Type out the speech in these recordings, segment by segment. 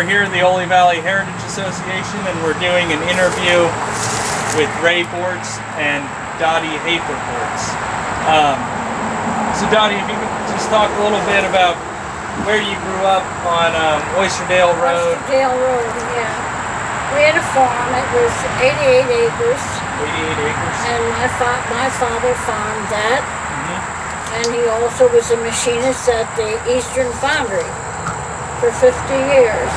We're here at the Ole Valley Heritage Association, and we're doing an interview with Ray Bortz and Dottie Bortz. So Dottie, if you could just talk a little bit about where you grew up on Oysterdale Road. Oysterdale Road, yeah. We had a farm. It was 88 acres. 88 acres. And my father farmed that. Mm-hmm. And he also was a machinist at the Eastern Foundry for 50 years.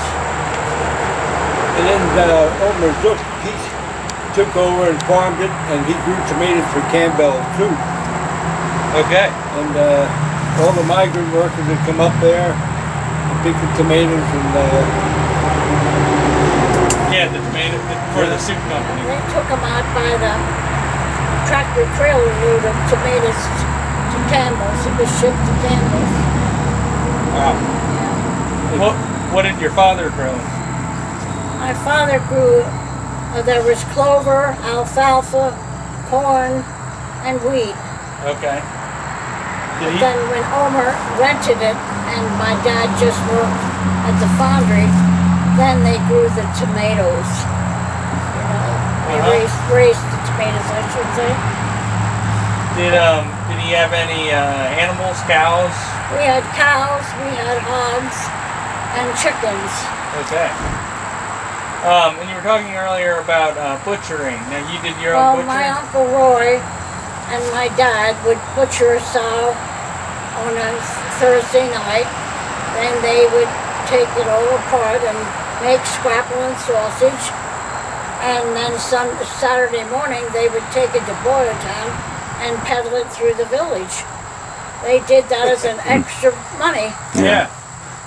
And then Omer Zook, he took over and farmed it, and he grew tomatoes for Campbell too. Okay. And all the migrant workers would come up there and pick the tomatoes and yeah, the tomato for the soup company. They took them out by the tractor trailer load of tomatoes to Campbell's. It was shipped to Campbell's. Wow. Yeah. What did your father grow? My father grew, there was clover, alfalfa, corn, and wheat. Okay. But then when Omer rented it and my dad just worked at the foundry, then they grew the tomatoes. You know, they raised the tomatoes, I should say. Did he have any animals, cows? We had cows, we had hogs, and chickens. Okay. And you were talking earlier about butchering. Now you did your own butchering? Well, my Uncle Roy and my dad would butcher a sow on a Thursday night. Then they would take it all apart and make scrapple and sausage. And then Saturday morning they would take it to Boyertown and peddle it through the village. They did that as an extra money. Yeah.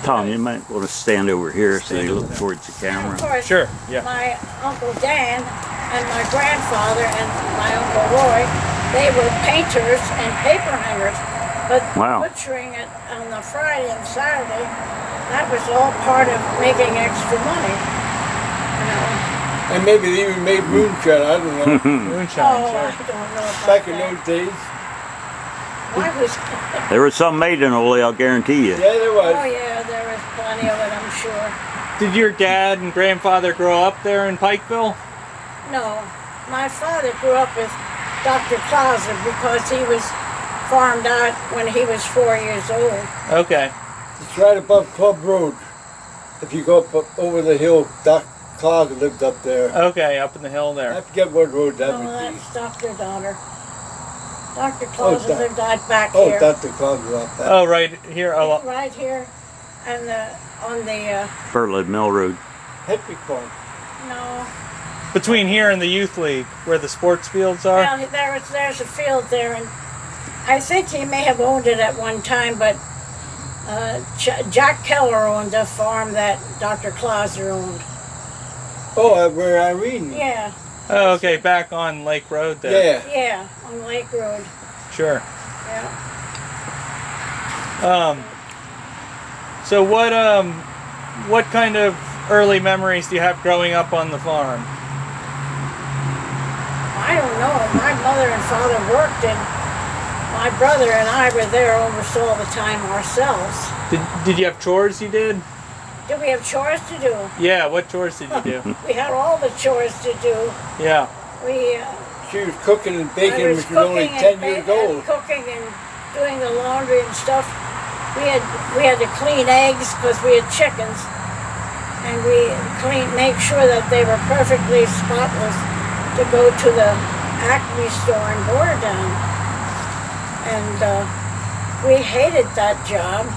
Tom, you might want to stand over here so you look towards the camera. Of course, Sure, yeah. my Uncle Dan and my grandfather and my Uncle Roy, they were painters and paper hangers. But butchering it on the Friday and Saturday, that was all part of making extra money. You know. and maybe they even made moonshine. I don't know. Moonshine, Oh, sure. I don't know about Back in that. those days. I was, There was some made in Ole, I'll guarantee you. Yeah, there was. oh yeah, there was plenty of it, I'm sure. Did your dad and grandfather grow up there in Pikeville? No, my father grew up with Dr. Clauser because he was farmed out when he was 4 years old. Okay. It's right above Club Road. If you go up over the hill, Doc Clauser lived up there. Okay, up in the hill I there. forget what road that No, would be. that's Dr. Daughter. Dr. Clauser Doc- lived out back Oh, here. Dr. Clauser up there. Oh, right here. Oh, Right here, and on the, Berlin Mill Road. Hippie Farm. no, between here and the youth league, where the sports fields are. well, there's a field there, and I think he may have owned it at one time, but Jack Keller owned a farm that Dr. Clauser owned. Oh, where Irene. Yeah, Oh, okay, back on Lake Road there. Yeah. yeah, on Lake Road, Sure. yeah. So what kind of early memories do you have growing up on the farm? I don't know, my mother and father worked, and my brother and I were there almost all the time ourselves. Did you have chores you did? Did we have chores to do? Yeah, what chores did you do? We had all the chores to do. Yeah. We She was cooking and baking I when was she was only cooking 10 and years and old. cooking and doing the laundry and stuff. We had to clean eggs because we had chickens, and we make sure that they were perfectly spotless to go to the Acme store in Bortz. And we hated that job.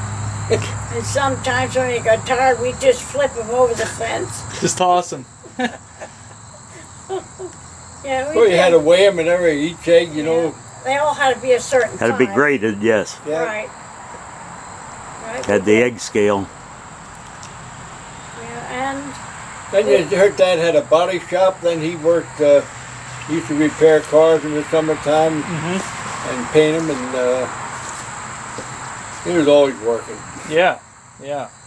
And sometimes when we got tired, we'd just flip them over the fence. Just toss them. Yeah, we Well, you did. had to weigh them and everything, each egg, you know. They all had to be a certain Had to be size. graded, yes. Yeah. Right. Right. Had the egg scale. Yeah, and Then you heard Dad had a body shop. Then he worked, he used to repair cars in the summertime and paint them, and he was always working. Yeah.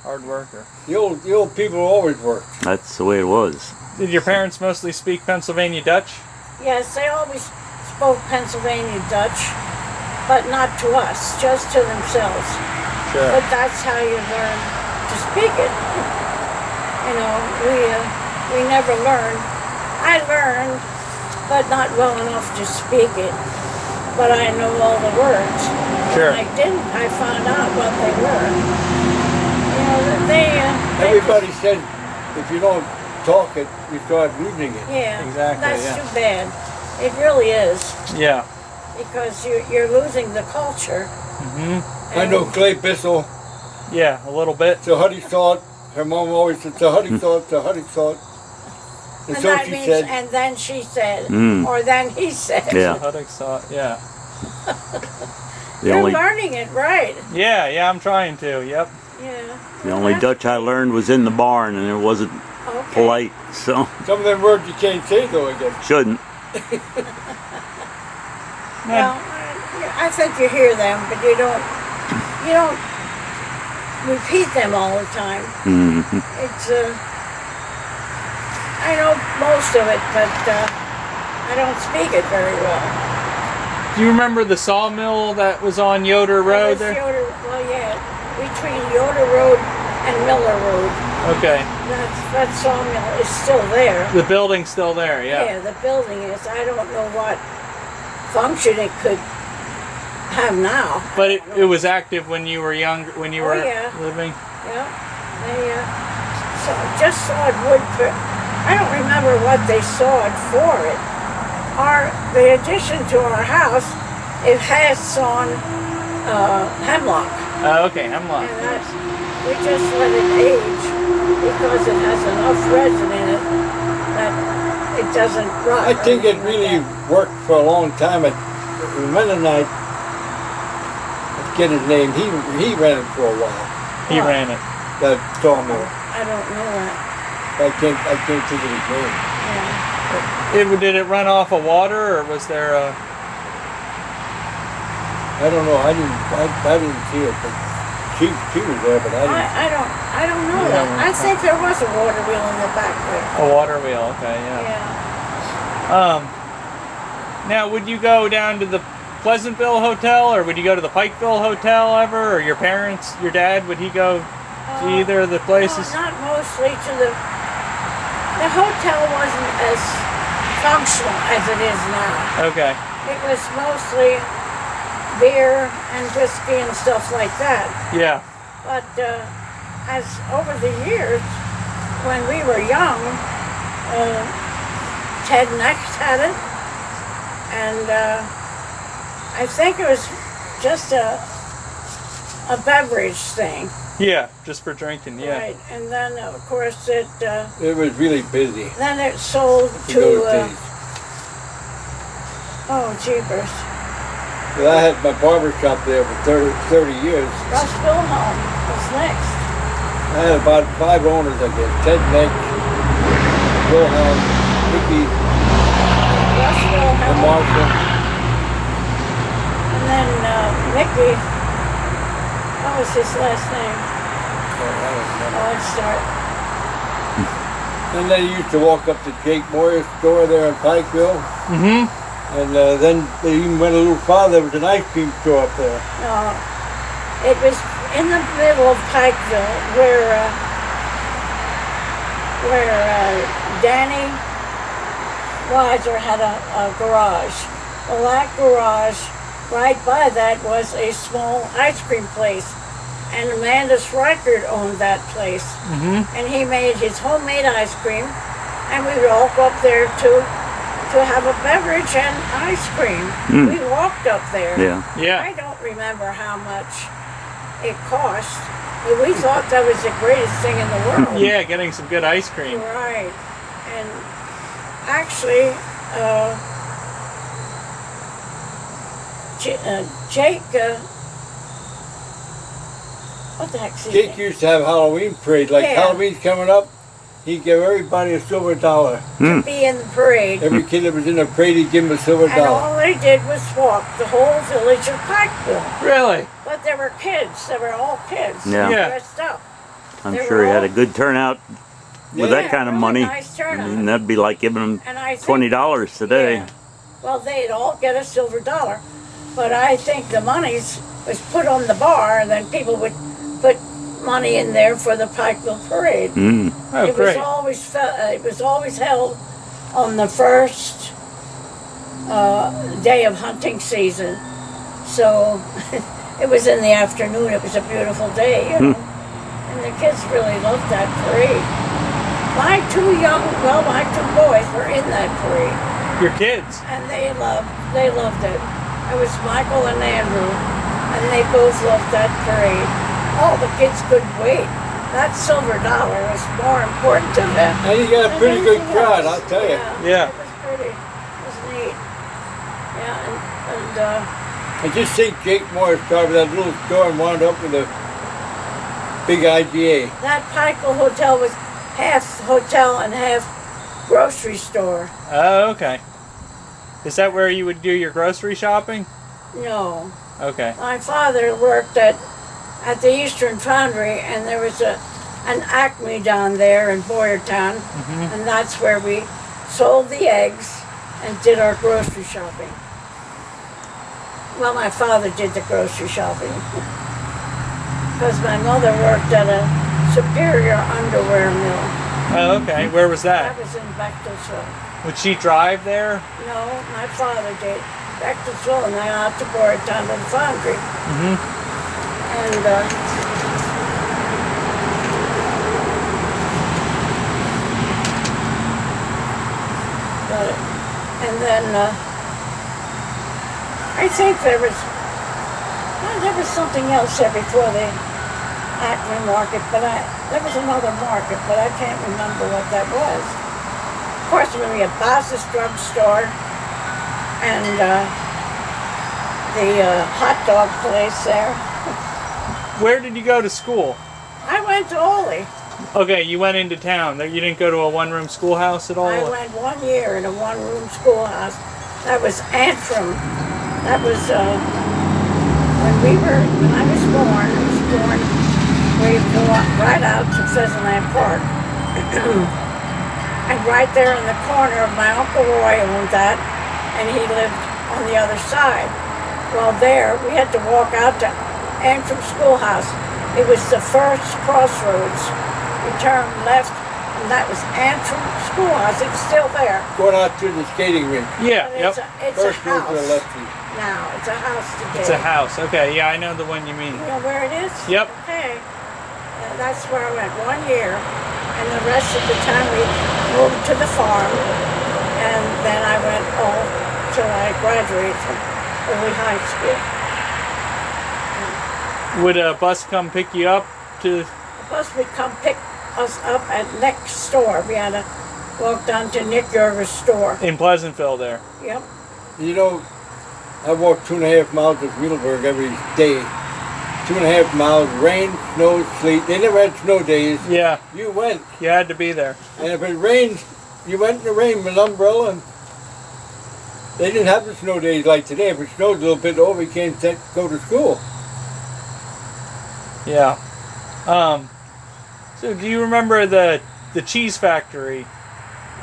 Hard worker. The old people always worked. That's the way it was. Did your parents mostly speak Pennsylvania Dutch? yes, they always spoke Pennsylvania Dutch, but not to us, just to themselves. Sure. But that's how you learn to speak it. You know, we never learned. I learned, but not well enough to speak it. But I know all the words. Sure. I didn't. I found out what they were. You know, Everybody said if you don't talk it, you start losing it. Yeah, Exactly, that's yeah. too bad. It really is, Yeah. because you're losing the culture. I know Clay Bissell, Yeah, a little bit. so Huddy thought, her mom always said, so Huddy thought, so Huddy thought. And so that she means, said, and then she said, Mm. or then he said. Yeah. Huddick saw it, yeah. The You're only learning it right. Yeah, I'm trying to. Yep. Yeah. the only Dutch I learned was in the barn, and it wasn't Okay. polite, so some of them words you can't say though again. shouldn't. Well, I think you hear them, but you don't repeat them all the time. Hmm. It's I know most of it, but I don't speak it very well. Do you remember the sawmill that was on Yoder Road there? Well, yeah, between Yoder Road and Miller Road. Okay. That sawmill is still there. The building's still there, yeah. The building is. I don't know what function it could have now. But it was active when you were young, when you were yeah. living? Yeah, they just sawed wood for. I don't remember what they sawed for it. The addition to our house, it has sawn hemlock. Okay, hemlock. And we just let it age because it has enough resin in it that it doesn't rot. I think it or anything really like that. worked for a long time. The Mennonite, I forget his name, he ran it for a while, He ran it. that sawmill. I don't know that. I can't think of his name. Yeah. Did it run off of water, or was there a... I don't know. I didn't see it, but she was there, but I didn't. I don't know that. I think there was a water wheel in the back there. A water wheel, okay, yeah. Yeah. Now, would you go down to the Pleasantville Hotel, or would you go to the Pikeville Hotel ever, or your parents, your dad, would he go to either of the places? No, not mostly to the hotel wasn't as functional as it is now. Okay. It was mostly beer and whiskey and stuff like that. Yeah. But as over the years, when we were young, Ted Next had it, and I think it was just a beverage thing. Yeah, just for drinking, yeah. Right, and then of course it was really busy. then it sold To go to things. oh jeepers, But I had my barber shop there for 30 years. Russ Wilhelm was next. I had about 5 owners, I guess. Ted Neck, Wilhelm, Mickey, Russ and Wilhelm, Marshall. and then Mickey. What was his last name? Oh, let's start. And then you used to walk up to Jake Moyer's store there in Pikeville. Mm-hmm. And then they even went a little farther. There was an ice cream store up there. No, it was in the middle of Pikeville where Danny Weiser had a garage. Well, that garage, right by that was a small ice cream place. And Amanda Reichert owned that place. Mm-hmm. And he made his homemade ice cream. And we would all go up there to have a beverage and ice cream. Mm. We walked up there. Yeah. Yeah. I don't remember how much it cost. But we thought that was the greatest thing in the world. Yeah, getting some good ice cream. Right. And actually, Jake, what the heck's his Jake name? used to have Halloween parade. Like Yeah. Halloween's coming up, he'd give everybody a silver dollar. To be in the parade. Every kid that was in the parade, he'd give him a silver And dollar. all they did was walk the whole village of Pikeville. Really? But there were kids. They were all kids. Yeah. Yeah. Dressed up. I'm They sure were he had all- a good turnout with Yeah, that kind of really money. nice I turnout. mean, that'd be like giving them And I think, $20 today. Yeah. Well, they'd all get a silver dollar. But I think the monies was put on the bar, and then people would put money in there for the Pikeville Parade. Oh, It great. was always held on the first day of hunting season. So it was in the afternoon. It was a beautiful day, you know. And the kids really loved that parade. My two boys were in that parade, Your kids. and they loved it. It was Michael and Andrew, and they both loved that parade. All the kids couldn't wait. That silver dollar was more important to them. And you got a than pretty good anything crowd, else. I'll tell you. Yeah. It was pretty. It was neat. Yeah, and I just see Jake Morris started that little store and wound up with a big IGA. that Pikeville Hotel was half hotel and half grocery store. Oh, okay. Is that where you would do your grocery shopping? No. Okay. My father worked at the Eastern Foundry, and there was an Acme down there in Boyertown, and that's where we sold the eggs and did our grocery shopping. Well, my father did the grocery shopping because my mother worked at a Superior underwear mill. Oh, okay. Where was That that? was in Bechtelsville. Would she drive there? No, my father did. Bechtelsville, and then out to Boyertown to the foundry. And then I think there was something else there before the Acme market, but there was another market, but I can't remember what that was. Of course, we had Boss's drugstore and the hot dog place there. Where did you go to school? I went to Ole. Okay, you went into town. You didn't go to a one-room schoolhouse at all? I went 1 year in a one-room schoolhouse. That was Antrim. That was when I was born. We go right out to Pheasantland Park. And right there in the corner of my Uncle Roy owned that, and he lived on the other side. Well, there, we had to walk out to Antrim Schoolhouse. It was the first crossroads. We turned left, and that was Antrim Schoolhouse. It's still there. Going out to the skating rink. Yeah, But yep. It's First a road to the house lefty. now. It's a house today. It's a house. Okay, yeah, I know the one you mean. You know where it is? Yep. Okay. That's where I went 1 year, and the rest of the time we moved to the farm, and then I went till I graduated from early high school. Would a bus come pick you up to... The bus would come pick us up at next store. We had to walk down to Nick Yerger's store. in Pleasantville there? Yep. You know, I walk 2.5 miles to Wheelburg every day. 2.5 miles, rain, snow, sleet. They never had snow days. Yeah, You went, you had to be there. and if it rained, you went in the rain with an umbrella. And they didn't have the snow days like today. If it snowed a little bit over, you can't go to school. Yeah. So do you remember the cheese factory?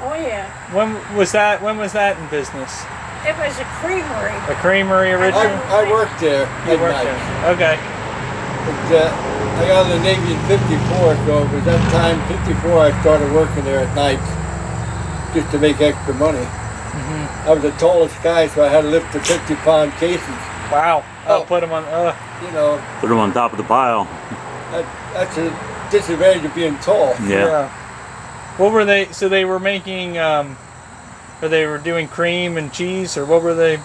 Oh yeah. When was that in business? It was a creamery. A creamery originally? I worked there You at worked night. there. Okay. But, I got in the Navy in '54, so it was that time, '54, I started working there at night just to make extra money. I was the tallest guy, so I had to lift the 50-pound cases. Wow. Oh. Put them on. You know, Put them on top of the pile. that's a disadvantage of being tall. Yeah. What were they? So they were making, or they were doing cream and cheese, or what were they?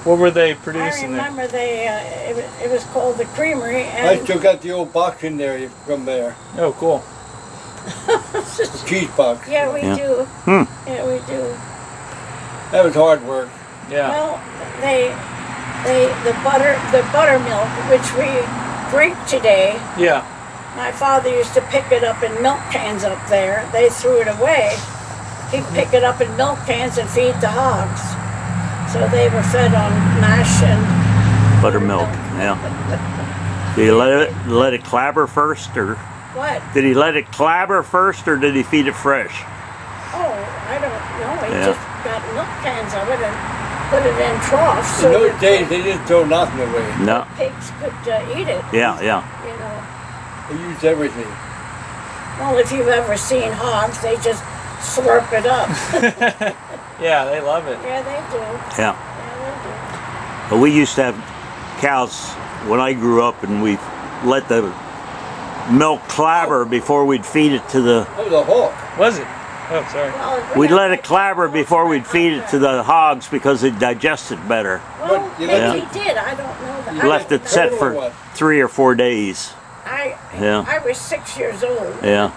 What were they I producing there? remember it was called the creamery, I and still got the old box in there from there, Oh, cool. the cheese box. yeah, we Yeah. do. Hmm. Yeah, we do. That was hard work. Yeah. Well, the buttermilk, which we drink today, Yeah. my father used to pick it up in milk cans up there. They threw it away. He'd pick it up in milk cans and feed the hogs. So they were fed on mash and Buttermilk. Yeah. Did he let it clabber first, or what? did he let it clabber first, or did he feed it fresh? Oh, I don't know. He Yeah. just got milk cans of it and put it in troughs so In those that days, they didn't throw nothing away. No. pigs could eat it. Yeah, yeah. You know. They use everything. Well, if you've ever seen hogs, they just slurp it up. Yeah, they love it. Yeah, they do. Yeah. Yeah, But we used to have cows when I grew up, and we let the milk clabber before we'd feed it to the. That was a hawk. Was it? Oh, sorry. they do. Well, We'd let it clabber before we'd feed it to the hogs because it digested better. Well, But you maybe let he did. I don't know that. You left it set for 3 or 4 days. Yeah. I was 6 years old. Yeah.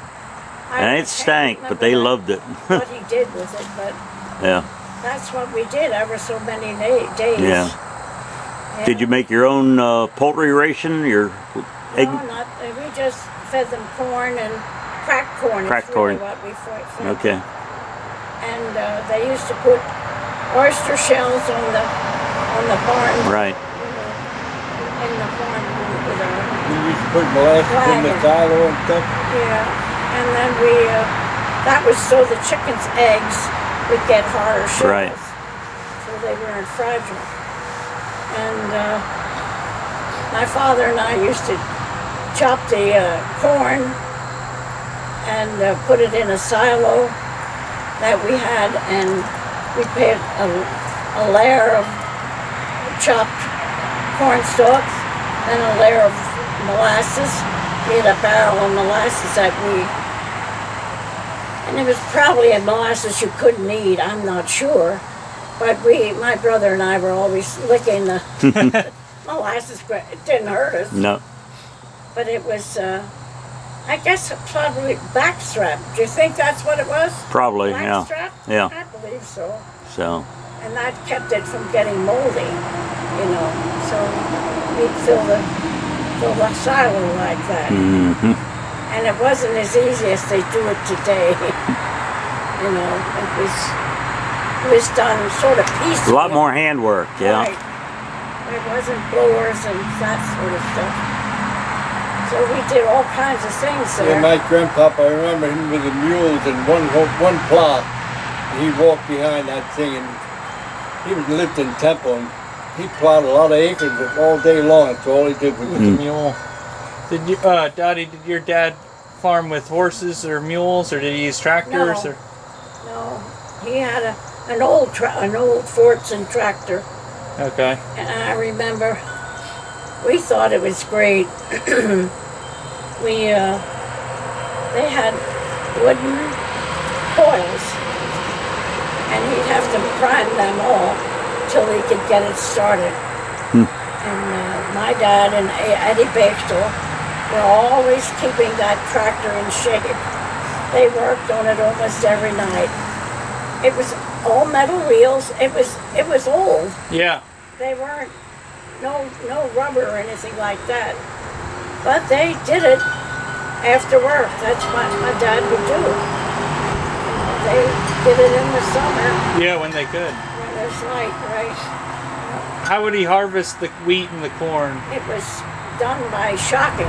I And it can't stank, but they remember loved it. what he did with it, but Yeah. that's what we did ever so many days. Yeah. Yeah. Did you make your own poultry ration? Your egg? No, not. We just fed them corn and cracked corn. Cracked is really corn. what we fed Okay. them. And they used to put oyster shells on the barn. Right. In the barn with our, We used to put molasses in the Wagon. silo and stuff. yeah. And then we that was so the chickens' eggs would get harder shells. Right. So they weren't fragile. And my father and I used to chop the corn and put it in a silo that we had, and we put a layer of chopped corn stalks, then a layer of molasses. We had a barrel of molasses that and it was probably a molasses you couldn't eat, I'm not sure. But my brother and I were always licking the molasses, but it didn't hurt us. No. But it was, I guess, probably backstrap. Do you think that's what it was? Probably, yeah. Backstrap? Yeah. I believe so. So. And that kept it from getting moldy, you know. So we'd fill the silo like that. Mm-hmm. And it wasn't as easy as they do it today. You know, it was done sort of piecemeal. A lot more handwork, yeah. Right. There wasn't blowers and that sort of stuff. So we did all kinds of things there. Yeah, my grandpapa, I remember him with the mules and one plow. He walked behind that thing, and he lived in Temple, and he plowed a lot of acres all day long. That's all he did With with the mule. Did you, Dottie? Did your dad farm with horses or mules, or did he use tractors? No. Or No, he had an old Bortz tractor, okay. and I remember we thought it was great. They had wooden coils, and he'd have to prime them all till he could get it started. And my dad and Eddie Bechtel were always keeping that tractor in shape. They worked on it almost every night. It was all metal wheels. It was old. Yeah. They weren't no rubber or anything like that. But they did it after work. That's what my dad would do. They did it in the summer Yeah, when they could. when there's light, right? How would he harvest the wheat and the corn? It was done by shocking.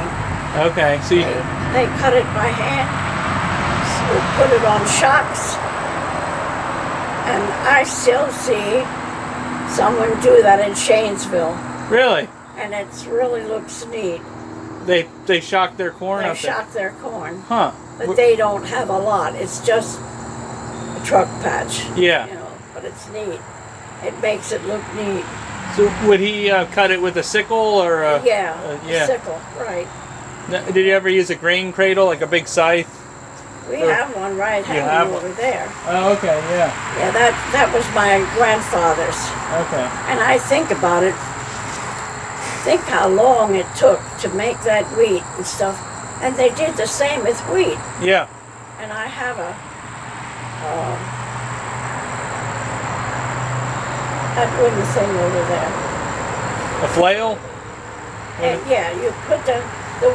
Okay, so you, They cut it by hand, put it on shocks, and I still see someone do that in Shanesville, really? and it really looks neat. They shock their corn They up there. shock their corn, Huh? but they don't have a lot. It's just a truck patch. Yeah. You know, but it's neat. It makes it look neat. So would he cut it with a sickle or a? Yeah, yeah. a sickle, right. Did you ever use a grain cradle, like a big scythe? We Or- have one right have hanging one? over there. Oh, okay, yeah. Yeah, that was my grandfather's. Okay. And I think about it, think how long it took to make that wheat and stuff. And they did the same with wheat. Yeah. And I have that wooden thing over there. A flail? And yeah, you put the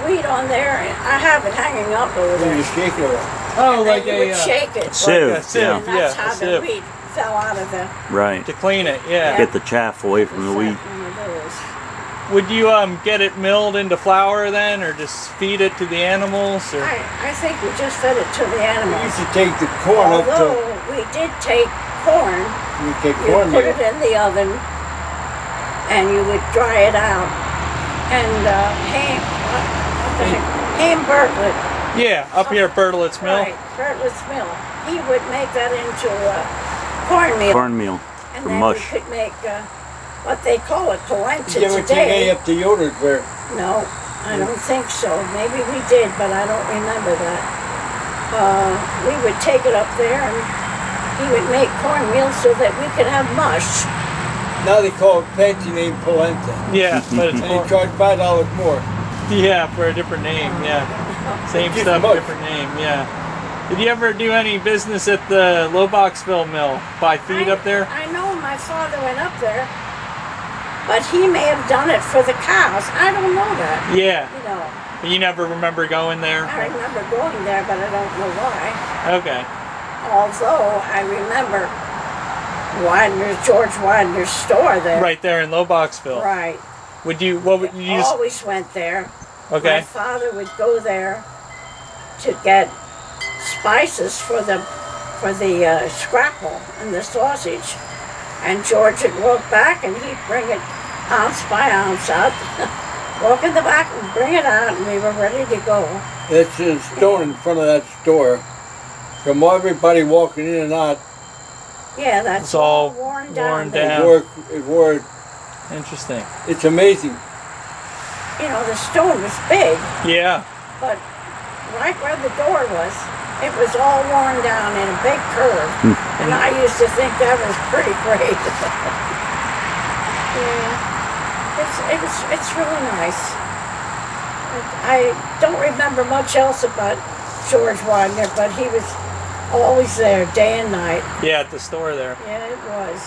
wheat on there, and I have it hanging up over When there. you shake it around. Oh, And like then you a would shake it. Sieve, like a sieve, yeah. And that's yeah, how a the sieve. wheat fell out of the Right. To clean it, yeah. Get the chaff away from the wheat. One of those. Would you get it milled into flour then, or just feed it to the animals, or? I think we just fed it to the We animals. used to take the corn up to, Although we did take corn, we take you put cornmeal. it in the oven, and you would dry it out. And what the heck, Aim Bartlett. Yeah, up here at Bertlett's Mill. Right, Bartlett's Mill. He would make that into cornmeal. Cornmeal And for then mush. we could make what they call it, polenta Did you ever take any today. up to Yoder's where No, I don't think so. Maybe we did, but I don't remember that. We would take it up there and he would make cornmeal so that we could have mush. now they call it fancy name polenta. Yeah, but it's And they more, charge $5 more. yeah, for a different name. Yeah, same Just stuff, mush. different name. Yeah. Did you ever do any business at the Loboxville Mill? Buy feed up there? I know my father went up there, but he may have done it for the cows. I don't know that. Yeah. You know, You never remember going there? I remember going there, but I don't know why. Okay. Although I remember George Widener's store there. Right there in Loboxville. Right. Would you? What would you use? Always went there. My Okay. father would go there to get spices for the scrapple and the sausage, and George would walk back and he'd bring it ounce by ounce out. Walk in the back and bring it out, and we were ready to go. It's a stone in front of that store. From everybody walking in and out, Yeah, that's It's all worn down. worn there. down. it wore, Interesting. it's amazing. You know, the stone was big, Yeah. but right where the door was, it was all worn down in a big curve. And I used to think that was pretty great. Yeah. It's really nice. I don't remember much else about George Widener, but he was always there, day and night. Yeah, at the store there. Yeah, it was.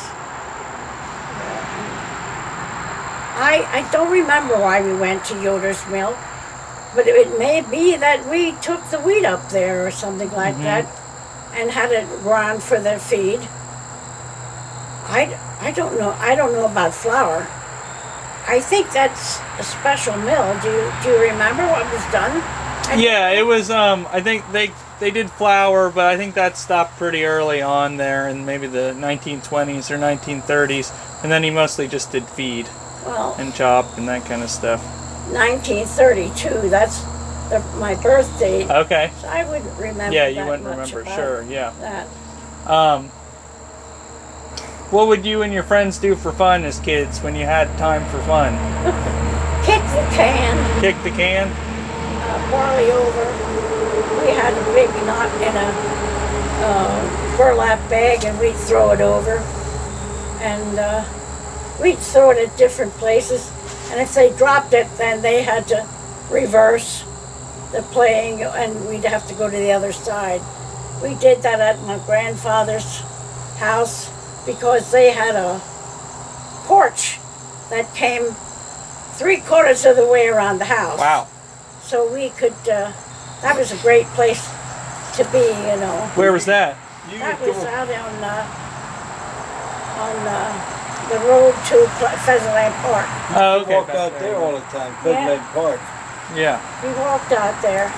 Yeah. I don't remember why we went to Yoder's Mill, but it may be that we took the wheat up there or something like that and had it run for the feed. I don't know. I don't know about flour. I think that's a special mill. Do you remember what was done? Yeah, it was. I think they did flour, but I think that stopped pretty early on there in maybe the 1920s or 1930s, and then he mostly just did feed Well, and chop and that kind of stuff. 1932. That's my birth date. Okay. So I wouldn't remember. Yeah, you that wouldn't much remember. about Sure. Yeah. That. What would you and your friends do for fun as kids when you had time for fun? Kick the can, Kick the can? barley over. We had a big knot in a burlap bag, and we'd throw it over, and we'd throw it at different places. And if they dropped it, then they had to reverse the playing, and we'd have to go to the other side. We did that at my grandfather's house because they had a porch that came 3/4 of the way around the house. Wow. So we could, that was a great place to be, you know. Where was that? You That used was to- out on the road to Pheasantland Park. Oh, okay. walk back out there all the time, Pheasantland Park. Yeah. We walked out there.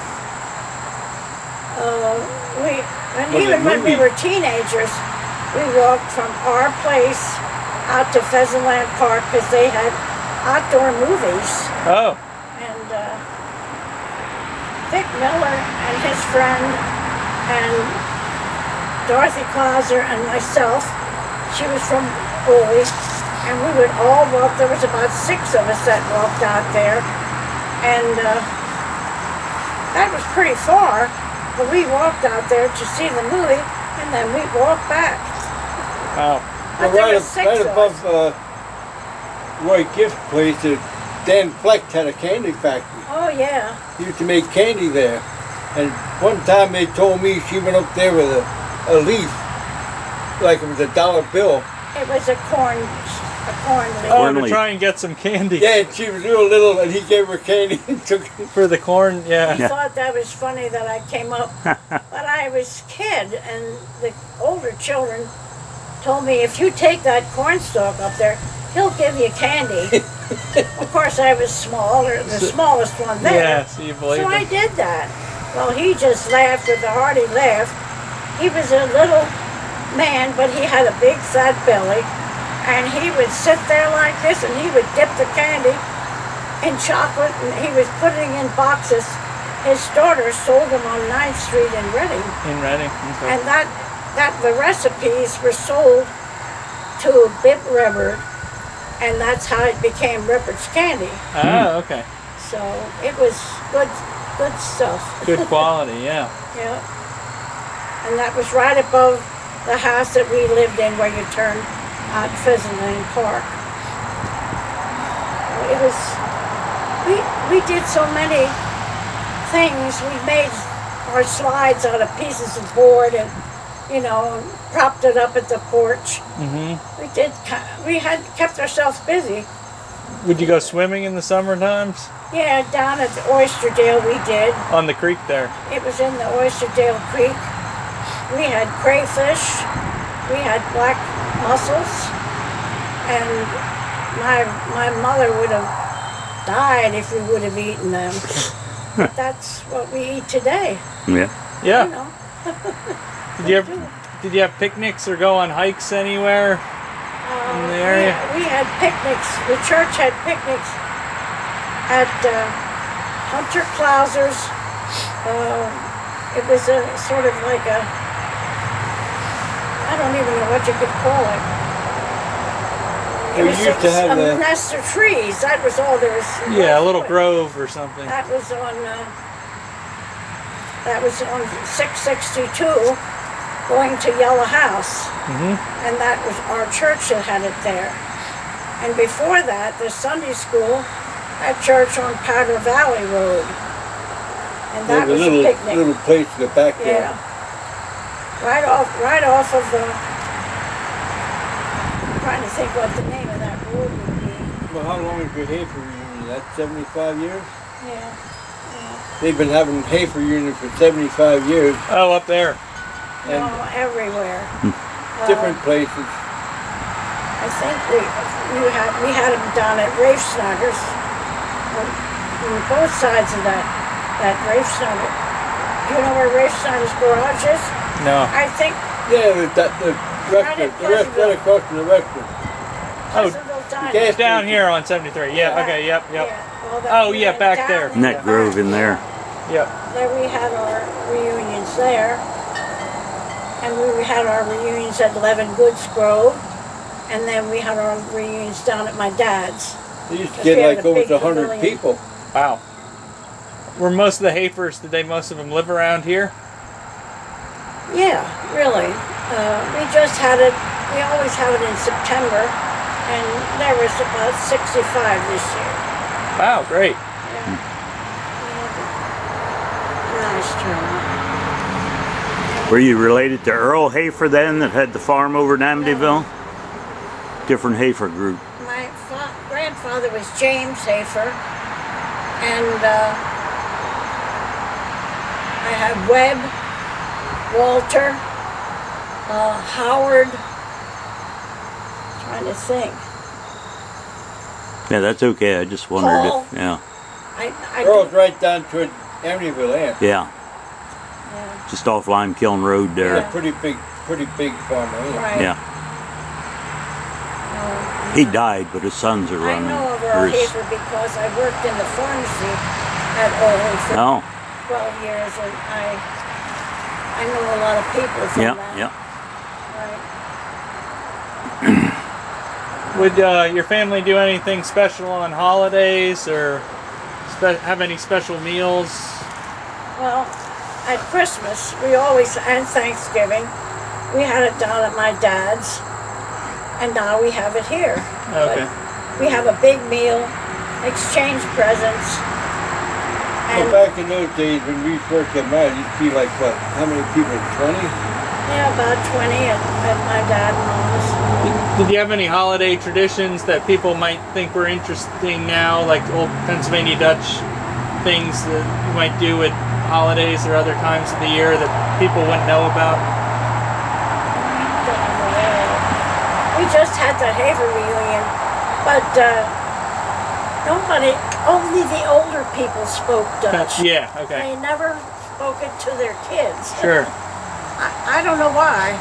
Was Even it when we movie? were teenagers, we walked from our place out to Pheasantland Park because they had outdoor movies. Oh. And Vic Miller and his friend and Dorothy Clauser and myself, she was from Bowie, and we would all walk. There was about 6 of us that walked out there, and that was pretty far, but we walked out there to see the movie, and then we walked back. Wow. But Well, there right, was 6 right of above us. Roy Gift's place, Dan Fleck had a candy factory. Oh yeah. He used to make candy there. And one time they told me she went up there with a leaf, like it was a dollar bill. It was a corn leaf. Oh, Corn to leaf. try and get some candy. Yeah, and she was real little, and he gave her candy and took it. For the corn, yeah. I thought that was funny that I came up, but I was a kid, and the older children told me, if you take that cornstalk up there, he'll give you candy. Of course, I was smaller, the smallest one there. Yeah, so you believe So I it. did that. Well, he just laughed with a hearty laugh. He was a little man, but he had a big fat belly, and he would sit there like this, and he would dip the candy in chocolate, and he was putting in boxes, his daughter sold them on 9th Street in Reading. In Reading. Okay. And the recipes were sold to Bib Ribbert, and that's how it became Ribbert's Candy. Oh, okay. So it was good stuff. Good quality, yeah. Yeah. And that was right above the house that we lived in where you turn out Pheasant Lane Park. It was, we did so many things. We made our slides out of pieces of board and, you know, propped it up at the porch. Mm-hmm. We had kept ourselves busy. Would you go swimming in the summer times? Yeah, down at the Oysterdale we did. On the creek there? It was in the Oysterdale Creek. We had crayfish, we had black mussels, and my mother would have died if we would have eaten them. But that's what we eat today. Yeah. Yeah. You know. Did you have picnics or go on hikes anywhere in the area? We had picnics. The church had picnics at Hunter Clauser's. It was a sort of like I don't even know what you could call it. It We was used to have a nest of trees. That was all there was. Yeah, a little grove or something. That was on 662, going to Yellow House, and that was our church that had it there. And before that, the Sunday school had church on Powder Valley Road, and that was a picnic. Little place in the backyard. Yeah. Right off of the, I'm trying to think what the name of that road would be. Well, how long is your Hafer reunion? That's 75 years? Yeah. They've been having Hafer reunion for 75 years. Oh, up there. And Everywhere. different places. I think we had them down at Rafe Snyder's, on both sides of that Rafe Snyder. Do you know where Rafe Snyder's garage is? No. I think Yeah, the restaurant, right across from the restaurant. Pleasantville Diner. gas Down station. here on 73. Yeah, okay, yep. Well, Oh, yeah, back down there. in Net the Grove back. in there. Yep. There we had our reunions there. And we had our reunions at 11 Goods Grove. And then we had our reunions down at my dad's. They used to We get had like a over big 100 pavilion. people. Wow. Were most of the Hafers, did most of them live around here? Yeah, really. We just had it, we always have it in September. And there was about 65 this year. Wow, great. Yeah. Nice turnout. Were you related to Earl Hafer then that had the farm over in Amityville? Different Hafer group. My grandfather was James Hafer, and I had Webb, Walter, Howard. Trying to think. Yeah, that's okay. I just wondered Paul. if, yeah. I Earl's right down toward Amityville there. Yeah, yeah, just off Lime Kiln Road They're there. a pretty big farmer. Isn't it? right. Yeah. No, He died, but his sons are I running. know of or Earl his- Hafer because I worked in the pharmacy at Earl for Oh, 12 years, and I know a lot of people from yeah, that. yeah. Right. Would your family do anything special on holidays or have any special meals? Well, at Christmas, and Thanksgiving, we had it down at my dad's, and now we have it here. Okay. But we have a big meal, exchange presents, Well, and back in those days when we first got married, you'd see like what? How many people? 20? yeah, about 20 at my dad and mom's. Did you have any holiday traditions that people might think were interesting now, like old Pennsylvania Dutch things that you might do at holidays or other times of the year that people wouldn't know about? We just had the Haver reunion, but only the older people spoke Dutch. Yeah, okay. They never spoke it to their kids. Sure. I don't know why.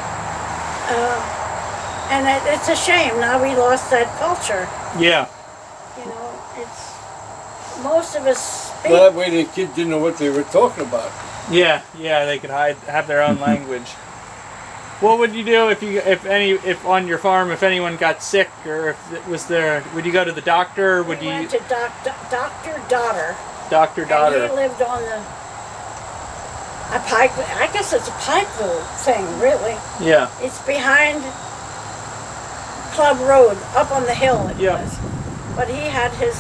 And it's a shame. Now we lost that culture. Yeah. You know, most of us Well, that way the kids didn't know what they were talking about. Yeah, they could have their own language. What would you do if on your farm, if anyone got sick, or if it was there, would you go to the doctor? Or would we you went to Dr. Dotter. Dr. And Dottie? he lived on a Pike. I guess it's a Pikeville thing, really. Yeah. It's behind Club Road, up on the hill it Yeah. was. But he had his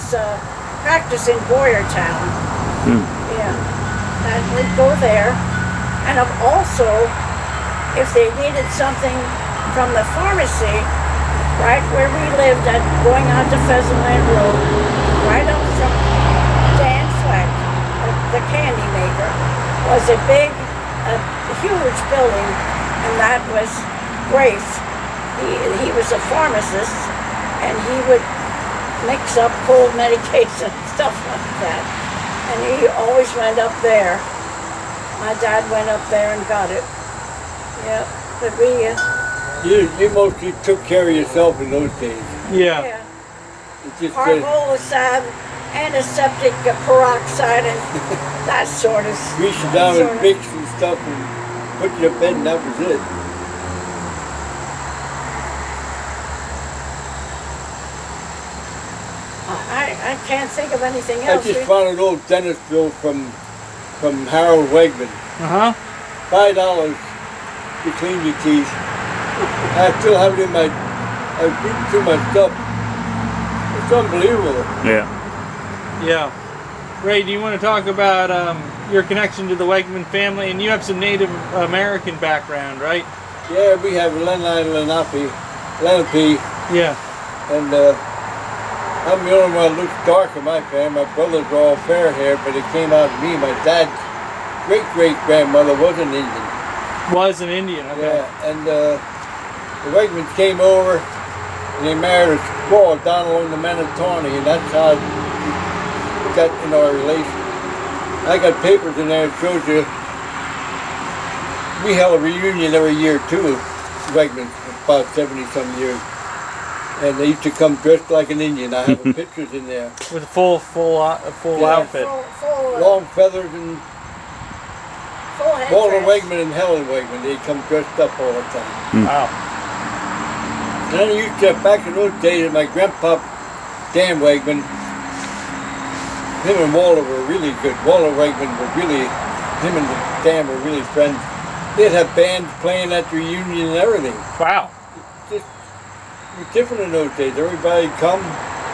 practice in Boyertown. Yeah. And we'd go there. And also, if they needed something from the pharmacy, right where we lived at going on to Pheasant Land Road, right up from Dan Fleck, the candy maker, was a huge building, and that was Grace. He was a pharmacist, and he would mix up cold medication and stuff like that. And he always went up there. My dad went up there and got it. Yeah, but we. You mostly took care of yourself in those days. Yeah. It's just, Carbola salve, antiseptic peroxide, and that sort of. grease you down with Vicks and stuff and put you to bed, and that was it. I can't think of anything I else. just found an old dentist bill from Harold Wegman. Uh-huh. $5 to clean your teeth. I still have it in my. I've beaten through my stuff. It's unbelievable. Yeah. Ray, do you want to talk about your connection to the Wegman family? And you have some Native American background, right? Yeah, we have Lenape, Yeah. and I'm the only one that looks dark in my family. My brothers are all fair hair, but it came out to me. My dad's great-great-grandmother was an Indian. Was an Indian, okay. Yeah, and the Wegmans came over, and they married a squaw down along the Manitawny, and that's how we got in our relation. I got papers in there that shows you we held a reunion every year too, Wegmans, for about 70-some years. And they used to come dressed like an Indian. I have pictures in there. With a full Yeah. outfit. Full Long feathers and head Walter dress. Wegman and Helen Wegman, they come dressed up all the time. Wow. And then I used to, back in those days, my grandpa, Dan Wegman, him and Walter were really good. Walter Wegman were really, him and Dan were really friends. They'd have bands playing at the reunion and everything. Wow. It was different in those days. Everybody'd come.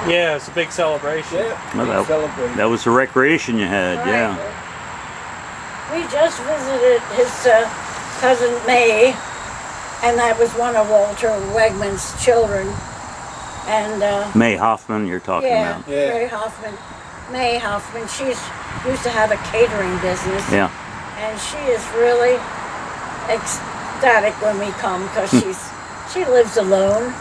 Yeah, it's a big celebration. Yeah, Well, big celebration. That was the recreation you had, Right. yeah. We just visited his cousin May, and that was one of Walter Wegman's children. And May Hoffman, you're talking yeah, about. Yeah. Ray Hoffman, May Hoffman. She's used to have a catering business. Yeah. And she is really ecstatic when we come because she lives alone,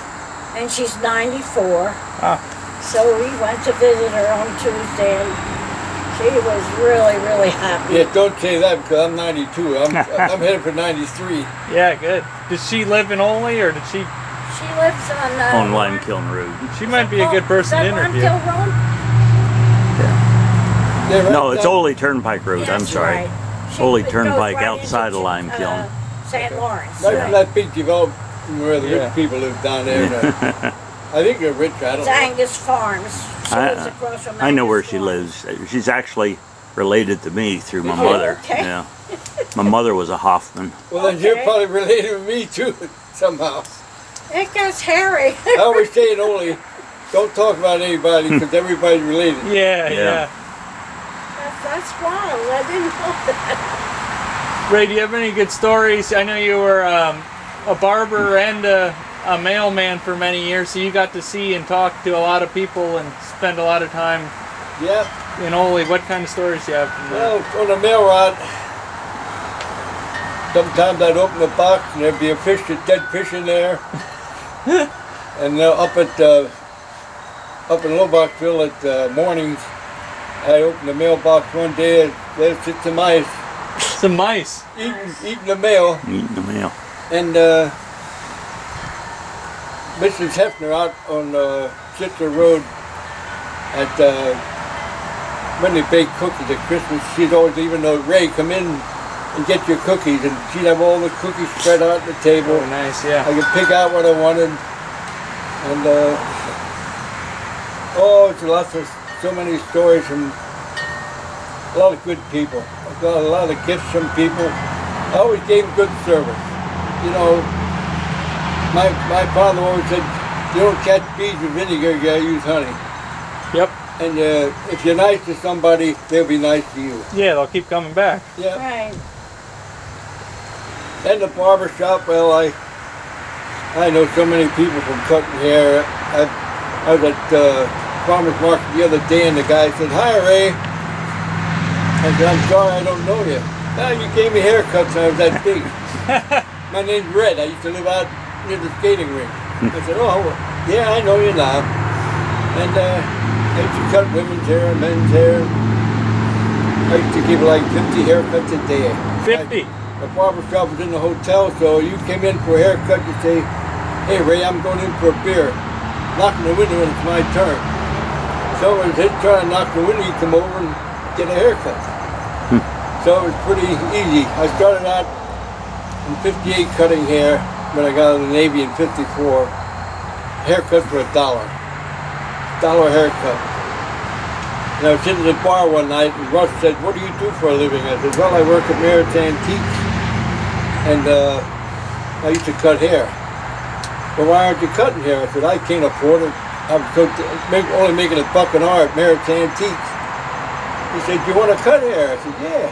and she's 94. Ah. So we went to visit her on Tuesday, and she was really, really happy. Yeah, don't say that because I'm 92. I'm headed for 93. Yeah, good. Did she live in Olney, or did she? She lives On Lime Kiln Road. She might be a good person to interview. Is that Lime Kiln Road? Yeah, right No, it's down- Ole Turnpike Road, I'm That's sorry. right. She Ole goes Turnpike right outside into, of Lime Kiln. St. Lawrence. Right Yeah. from that big development where the Yeah. rich people live down there. I think they're rich. I don't It's know. Angus Farms. She lives I, across from I know Angus where she Farms. lives. She's actually related to me through my Oh, mother. okay. Yeah. My mother was a Hoffman. Well, then you're Okay. probably related to me too, somehow. It gets hairy. I always say it only, don't talk about anybody because everybody's related. Yeah, Yeah. yeah. That's wild. I didn't know that. Ray, do you have any good stories? I know you were a barber and a mailman for many years, so you got to see and talk to a lot of people and spend a lot of time Yeah. in Ole. What kind of stories do you have from there? Well, on the mail route, sometimes I'd open the box and there'd be a dead fish in there. And up in Lobachville at mornings, I opened the mailbox one day and there's just some mice Some mice. eating the mail. Eating the mail. And Mrs. Hefner out on Sittler Road at when they bake cookies at Christmas, she'd always even though Ray come in and get your cookies, and she'd have all the cookies spread out on the table. Oh, nice, yeah. I could pick out what I wanted, and it's lots of so many stories from a lot of good people. I got a lot of gifts from people. I always gave them good service. You know, my father always said, you don't catch bees with vinegar, you gotta use honey. Yep. And if you're nice to somebody, they'll be nice to you. Yeah, they'll keep coming back. Yeah. Right. And the barber shop, well, I know so many people from cutting hair. I was at farmer's market the other day, and the guy said, "Hi, Ray." I said, "I'm sorry, I don't know you." "Ah, you gave me haircuts when I was that big." "My name's Red. I used to live out near the skating rink." I said, "Oh, yeah, I know you now." And I used to cut women's hair and men's hair. I used to give like 50 haircuts a day. 50? The barber shop was in the hotel, so you came in for a haircut, you say, "Hey, Ray, I'm going in for a beer." Knock on the window and it's my turn. So when it's his turn to knock the window, you come over and get a haircut. So it was pretty easy. I started out in 58 cutting hair when I got out of the Navy in 54. Haircuts were $1. $1 haircut. And I was sitting at the bar one night and Russ said, "What do you do for a living?" I said, "Well, I work at Merritt's Antiques. And I used to cut hair." "Well, why aren't you cutting hair?" I said, "I can't afford it. I'm only making $1 an hour at Merritt's Antiques." He said, "You want to cut hair?" I said, "Yeah."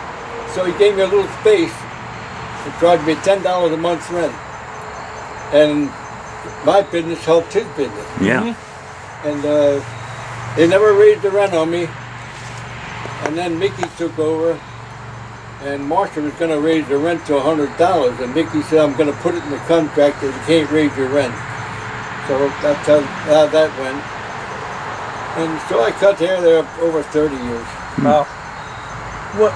So he gave me a little space and charged me $10 a month's rent. And my business helped his business. Yeah. And they never raised the rent on me. And then Mickey took over, and Marcia was going to raise the rent to $100, and Mickey said, "I'm going to put it in the contract that you can't raise your rent." So that's how that went. And so I cut hair there over 30 years. Wow.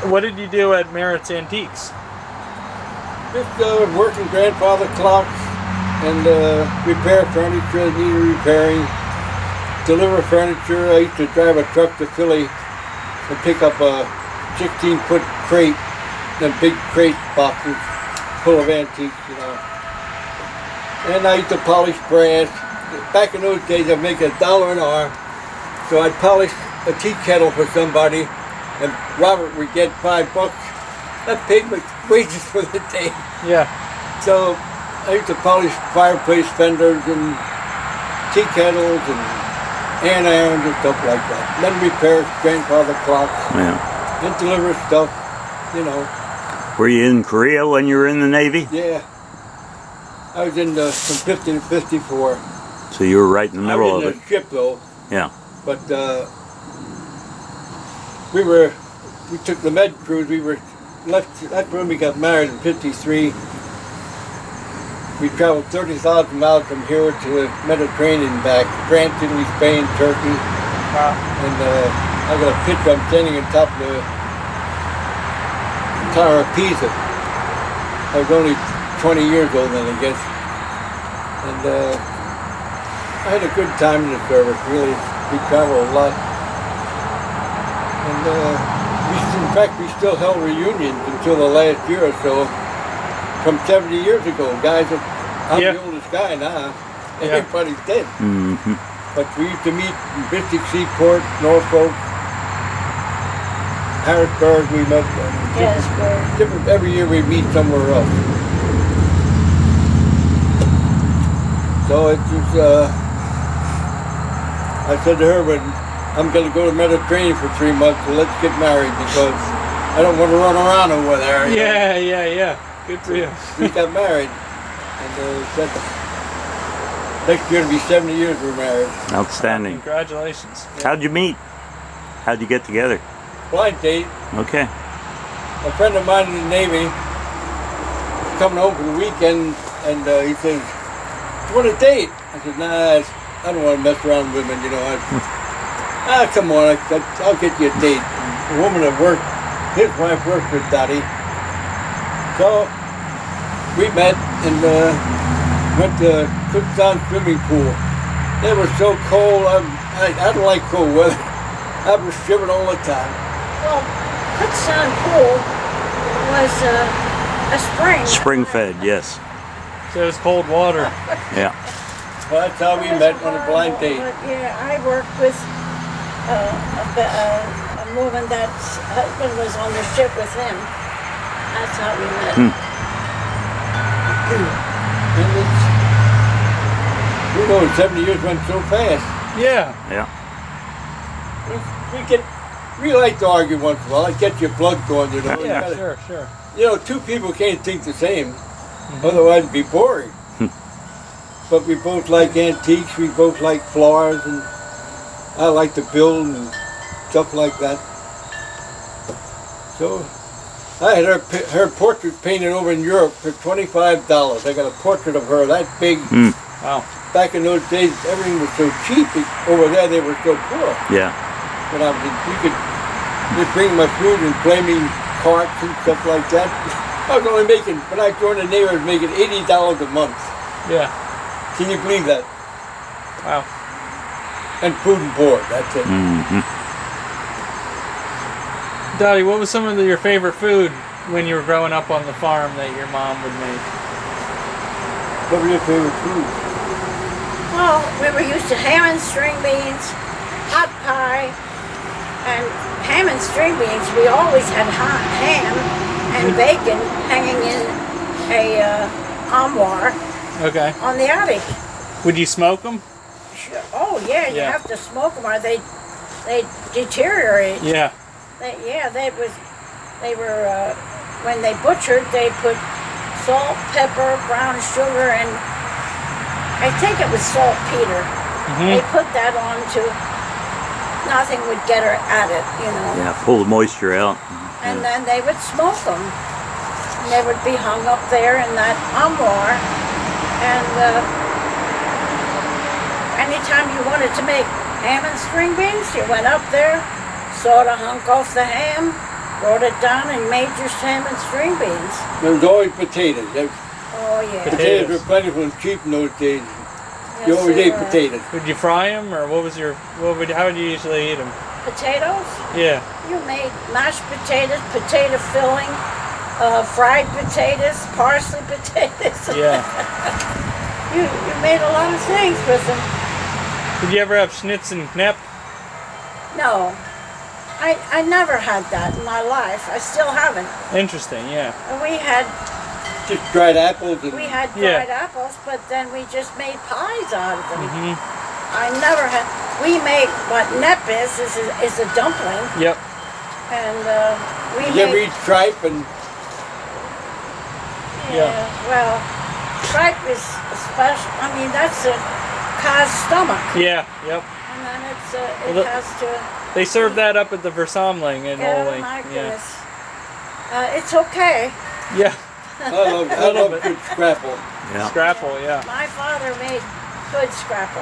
What did you do at Merritt's Antiques? Just working grandfather clocks and repair furniture that needed repairing, deliver furniture. I used to drive a truck to Philly and pick up a 16-foot crate, and big crate boxes full of antiques, you know. And I used to polish brass. Back in those days, I'd make $1 an hour. So I'd polish a tea kettle for somebody, and Robert would get $5. That paid my wages for the day. Yeah. So I used to polish fireplace fenders and tea kettles and andirons and stuff like that. And then repair grandfather clocks. Yeah. And deliver stuff, you know. Were you in Korea when you were in the Navy? Yeah. I was in from 50 to 54. So you were right in the I middle was of in it. a ship though, Yeah. but we took the med cruise. We were left. That's when we got married in 53. We traveled 30,000 miles from here to the Mediterranean back, France, Italy, Spain, Turkey. Wow. And I got a picture. I'm standing on top of the Tower of Pisa. I was only 20 years old then, I guess. And I had a good time in the service, really. We traveled a lot. And in fact, we still held reunions until the last year or so, from 70 years ago. Guys, I'm Yeah. the oldest guy now. Yeah. Everybody's dead. Mm-hmm. But we used to meet in Mystic Seaport, Norfolk, Harrisburg. We met different. Every year we meet somewhere else. So it was. I said to her, "When I'm going to go to the Mediterranean for 3 months, so let's get married because I don't want to run around over there." you know. Yeah. Good for you. We got married, and said next year to be 70 years we're married. Outstanding. Congratulations. How'd you meet? How'd you get together? Blind date. Okay. A friend of mine in the Navy was coming home for the weekend, and he says, "Do you want a date?" I said, "Nah, I don't want to mess around with women, you know." Come on, I'll get you a date. A woman that worked, his wife worked with Dottie. So we met and went to Cookstown swimming pool. It was so cold. I don't like cold weather. I was shivering all the time. Well, Kutztown Pool was a spring. Spring fed, yes. So it's cold water. Yeah. Well, that's how we met on a blind date. But yeah, I worked with a woman that's husband was on the ship with him. That's how we met. And it's, you know, 70 years went so fast. Yeah. Yeah. We like to argue once in a while. It gets your blood going, you know. You Yeah, gotta- sure. You know, two people can't think the same. Otherwise it'd be boring. But we both like antiques, we both like flowers, and I like to build and stuff like that. So I had her portrait painted over in Europe for $25. I got a portrait of her that big. Wow. Back in those days, everything was so cheap. Over there, they were so poor. Yeah. But you could just bring my food and flaming carts and stuff like that. I was only making, when I joined the Navy, I was making $80 a month. Yeah. Can you believe that? Wow. And food and board, that's it. Dottie, what was some of your favorite food when you were growing up on the farm that your mom would make? What was your favorite food? Well, we were used to ham and string beans, hot pie, and ham and string beans. We always had ham and bacon hanging in a armoire Okay. on the attic. Would you smoke them? Sure. Oh yeah, you Yeah. have to smoke them or they deteriorate. Yeah. They were when they butchered, they put salt, pepper, brown sugar, and I think it was saltpeter. They put that on to nothing would get her at it, you know. Yeah, pull the moisture out. And then they would smoke them. And they would be hung up there in that armoire. And anytime you wanted to make ham and string beans, you went up there, sawed a hunk off the ham, brought it down, and made your ham and string beans. There was always potatoes. Oh yeah. Potatoes were plentiful and cheap in those days. You always they ate were. potatoes. Would you fry them, or how would you usually eat them? Potatoes? Yeah. You made mashed potatoes, potato filling, fried potatoes, parsley potatoes. Yeah. You made a lot of things with them. Did you ever have schnitz and knepp? No, I never had that in my life. I still haven't. Interesting. Yeah. And we had Just dried apples and dried apples, but then we just made pies out of them. I never had. We made what knepp is a dumpling, Yep. and we Did you ever made. eat tripe and Yeah. Well, tripe is special. I mean, that's a cow's stomach, Yeah. Yep. and then Well, it has to. They serve that up at the Versamling in Oh Oley. my Yeah. goodness. It's okay. Yeah. I love good scrapple. Yeah. Scrapple. Yeah. My father made good scrapple.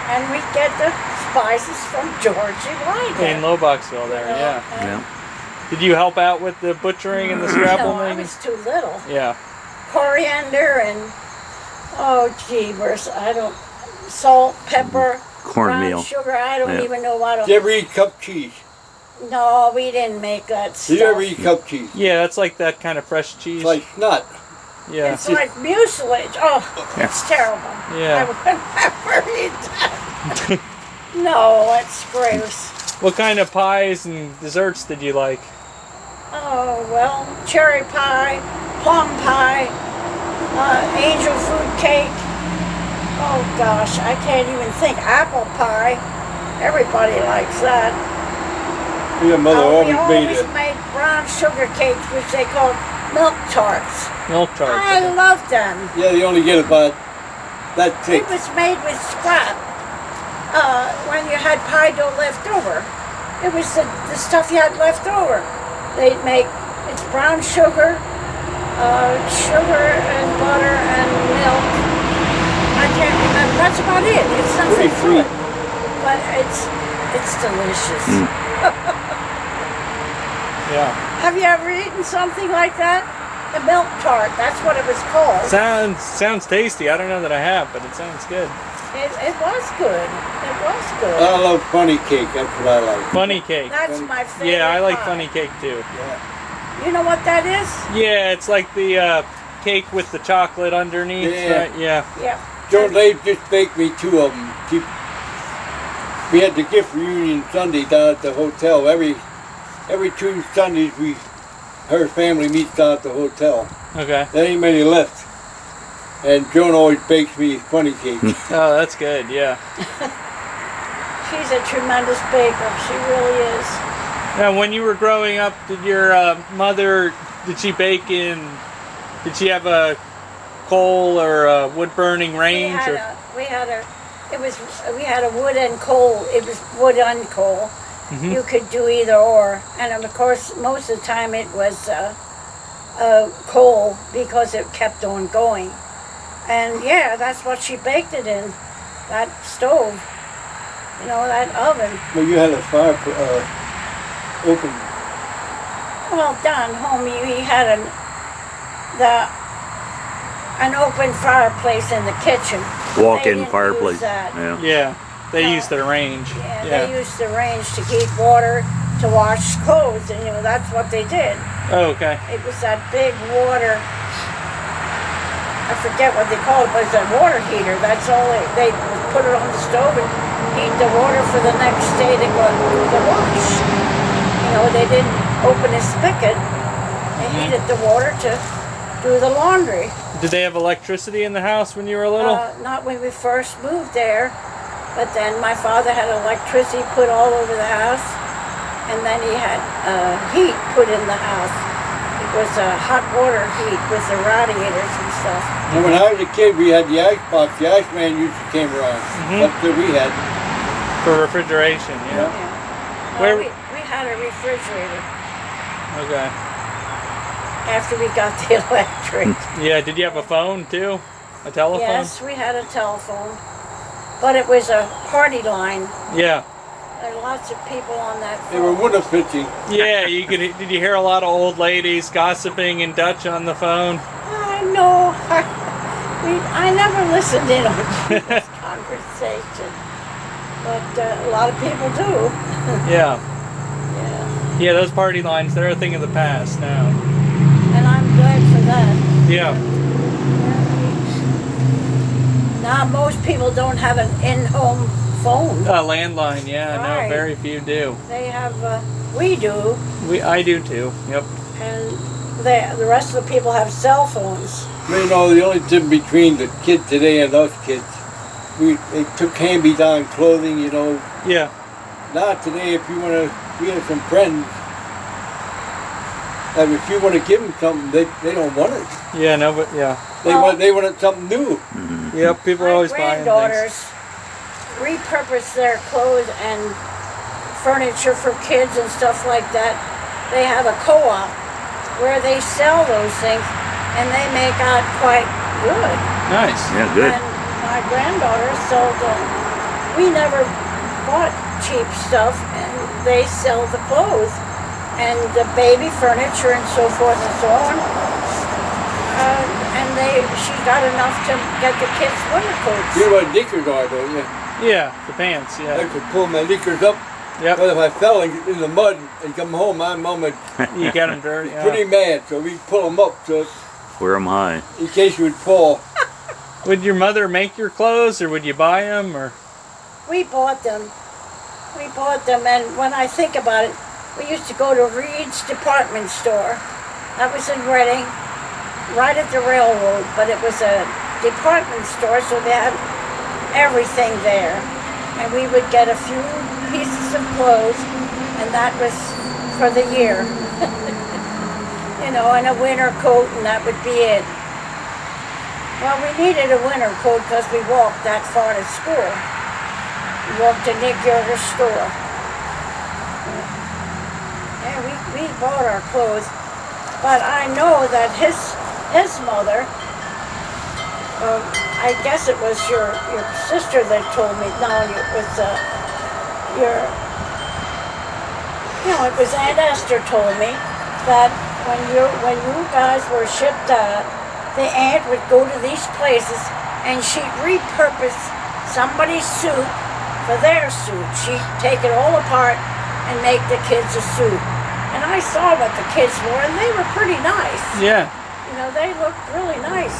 And we get the spices from Georgie White. In Loboxville there. Yeah. Yeah. Did you help out with the butchering and the scrapple No, I making? was too little. Yeah. Coriander and, oh jeebers, I don't, salt, pepper, Cornmeal. brown sugar, I don't Yeah. even know what Did you ever eat cup cheese? No, we didn't make that stuff. Did you ever eat cup cheese? Yeah, it's like that kind of fresh cheese. It's like snot. Yeah. It's like mucilage. Oh, it's terrible. Yeah. I would never eat that. No, it's gross. What kind of pies and desserts did you like? Oh, well, cherry pie, plum pie, angel food cake. Oh gosh, I can't even think. Apple pie. Everybody likes that. Your mother We always made always it. made brown sugar cakes, which they call milk tarts. Milk tarts. I love them. Yeah, they only get about that thick. It was made with scrap. When you had pie dough left over, it was the stuff you had left over. They'd make, it's brown sugar, sugar and butter and milk. I can't remember. That's about it. It's nothing Pretty to sweet. it, but it's delicious. Yeah. Have you ever eaten something like that? The milk tart, that's what it was called. Sounds tasty. I don't know that I have, but it sounds good. It was good. It was good. I love funny cake. That's what I like. Funny cake. That's my favorite. Yeah, I like pie. funny cake too. Yeah. You know what that is? Yeah, it's like the cake with the chocolate underneath. Yeah. Right? Yeah. Yeah. Joe Dave just baked me 2 of them. We had the gift reunion Sunday down at the hotel. Every 2 Sundays her family meets down at the hotel. Okay. There ain't many left. And Joan always bakes me funny cakes. Oh, that's good. Yeah. She's a tremendous baker. She really is. Now, when you were growing up, did your mother, did she bake in, did she have a coal or a wood burning range? We had a wood and coal. It was wood and coal. Mm-hmm. You could do either or. And of course, most of the time it was coal because it kept on going. And yeah, that's what she baked it in, that stove, you know, that oven. Well, you had a fire open. Well, down home we had an open fireplace in the kitchen. Walk-in They didn't fireplace. use that. Yeah. Yeah. They No. used their range. Yeah, Yeah. they used the range to heat water to wash clothes, and you know that's what they did. Oh, okay. It was that big water. I forget what they call it, but it's a water heater. That's all they put it on the stove and heat the water for the next day to go do the wash. You know, they didn't open a spigot. They heated the water to do the laundry. Did they have electricity in the house when you were little? Not when we first moved there, but then my father had electricity put all over the house, and then he had heat put in the house. It was hot water heat with the radiators and stuff. And when I was a kid, we had the ice box. The ice man usually came around. That's what we had. For refrigeration, yeah. Yeah. Where- We had a refrigerator Okay. after we got the electric. Yeah, did you have a phone too? A telephone? Yes, we had a telephone, but it was a party line. Yeah. There were lots of people on that They were phone. window pitching. Yeah, did you hear a lot of old ladies gossiping in Dutch on the phone? I know. I never listened in on people's conversation, but a lot of people do. Yeah. Yeah, Yeah, those party lines, they're a thing of the past now. and I'm glad for that. Yeah. Now most people don't have an in-home phone. A landline, yeah, no, Right. very few do. They have. We do, I do too. Yep. and the rest of the people have cell phones. You know, the only difference between the kid today and us kids, they took hand-me-down clothing, you know. Yeah. Not today, if you want to, we have some friends, and if you want to give them something, they don't want it. Yeah, no, but yeah. They want something new. Yep, people are My always buying granddaughters things. repurpose their clothes and furniture for kids and stuff like that. They have a co-op where they sell those things, and they make out quite good. Nice. Yeah, good. And my granddaughter sold them. We never bought cheap stuff, and they sell the clothes and the baby furniture and so forth and so on. And she got enough to get the kids winter coats. You know what knickers are, don't you? Yeah, the pants, I yeah. could pull my knickers up. Yep. But if I fell in the mud and come home, my mom would You got them dirty. be pretty mad. So we'd pull them up so Wear 'em high. in case you would fall. Would your mother make your clothes, or would you buy them, or? We bought them. And when I think about it, we used to go to Reed's department store. That was in Reading, right at the railroad, but it was a department store, so they had everything there. And we would get a few pieces of clothes, and that was for the year. You know, and a winter coat, and that would be it. Well, we needed a winter coat because we walked that far to school. We walked to Nick Yerger's store. Yeah, we bought our clothes. But I know that his mother, I guess it was your sister that told me, no, it was it was Aunt Esther told me that when you guys were shipped out, the aunt would go to these places and she'd repurpose somebody's suit for their suit. She'd take it all apart and make the kids a suit. And I saw what the kids wore, and they were pretty nice. Yeah. You know, they looked really nice.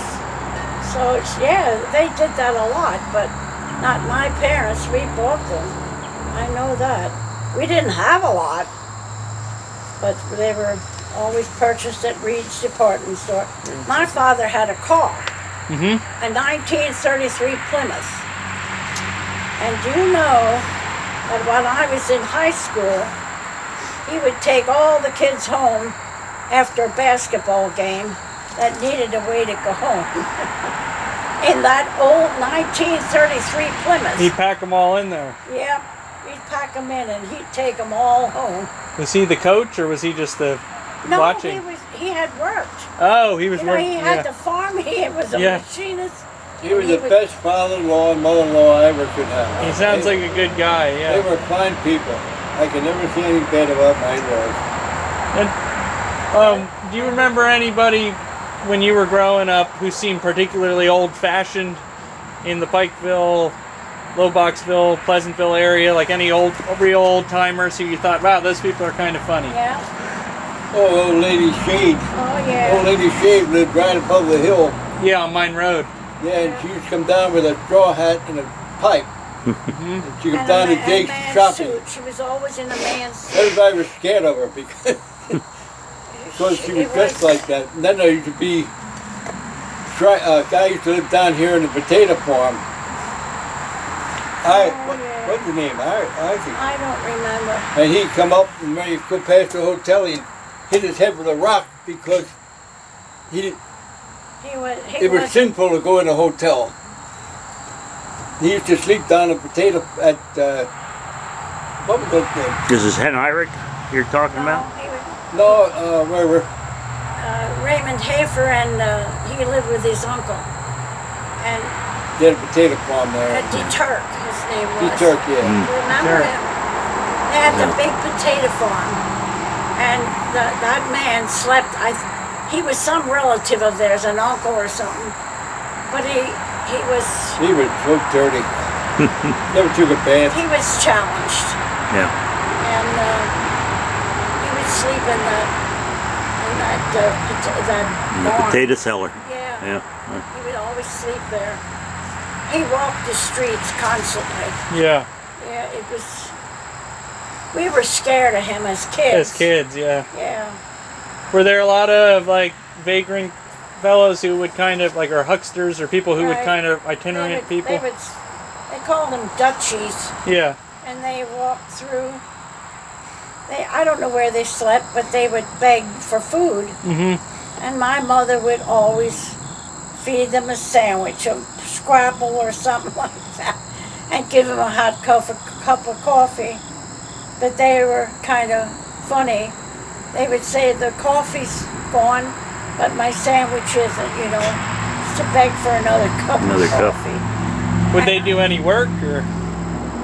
So, yeah, they did that a lot, but not my parents. We bought them. I know that. We didn't have a lot, but they were always purchased at Reed's department store. My father had a car, a 1933 Plymouth. And do you know that when I was in high school, he would take all the kids home after a basketball game that needed a way to go home. In that old 1933 Plymouth. He'd pack them all in there. Yep, he'd pack them in and he'd take them all home. Was he the coach or was he just the watching? No, he had worked. Oh, he was You know, working. he had the farm, he was a machinist. He was the best father-in-law and mother-in-law I ever could have. He sounds like a good guy, yeah. They were fine people. I can never say anything bad about my in-laws. And, do you remember anybody when you were growing up who seemed particularly old-fashioned in the Pikeville, Lowboxville, Pleasantville area? Like any real old-timers who you thought, wow, those people are kind of funny? Yeah. Oh, old lady Shade. Oh, yeah. Old lady Shade lived right above the hill. Yeah, on Mine Road. Yeah, and she used to come down with a straw hat and a pipe. And she'd come down to Jake's man's shopping. suit. She was always in a man's suit. Everybody was scared of her because she was dressed like that. And then there used to be a guy used to live down here in the potato farm. What's his name? Isaac. I don't remember. And he'd come up and when he'd go past the hotel, he'd hit his head with a rock because it was sinful to go in a hotel. He used to sleep down a potato at, what was that name? This is Henrik you're talking about? No, where were? Raymond Hafer, and he lived with his uncle. And They had a potato farm there. Deturk, his name was. Deturk, yeah. Remember him? They had the big potato farm. And that man slept, he was some relative of theirs, an uncle or something. But he was so dirty. Never took a bath. He was challenged. Yeah. And he would sleep in that barn. Potato cellar. Yeah. He would always sleep there. He walked the streets constantly. Yeah. Yeah, it was. We were scared of him as kids. As kids, yeah. Yeah. Were there a lot of like vagrant fellows who would kind of or hucksters or people who would kind of itinerant people? They called them Dutchies. Yeah. And they walked through. I don't know where they slept, but they would beg for food. And my mother would always feed them a sandwich, a scrapple or something like that, and give them a hot cup of coffee. But they were kind of funny. They would say the coffee's gone, but my sandwich isn't, to beg for another cup of coffee. Would they do any work or?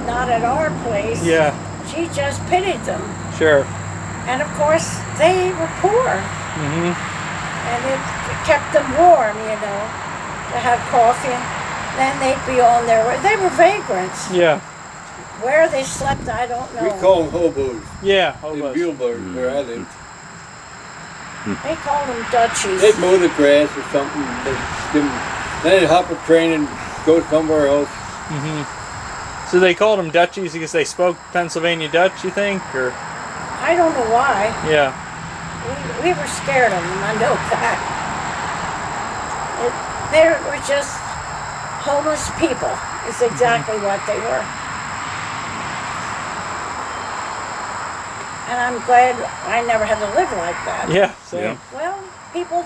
Not at our place. Yeah. She just pitied them. Sure. And of course, they were poor. And it kept them warm, to have coffee. And then they'd be on their way. They were vagrants. Yeah. Where they slept, I don't know. We call them hobos. Yeah, hobos. In Buhlberg, where I lived. They called them Dutchies. They'd mow the grass or something. Then they'd hop a train and go somewhere else. So they called them Dutchies because they spoke Pennsylvania Dutch, you think? Or? I don't know why. Yeah. We were scared of them, I know that. They were just homeless people, is exactly what they were. And I'm glad I never had to live like that. Yeah, same. Well, people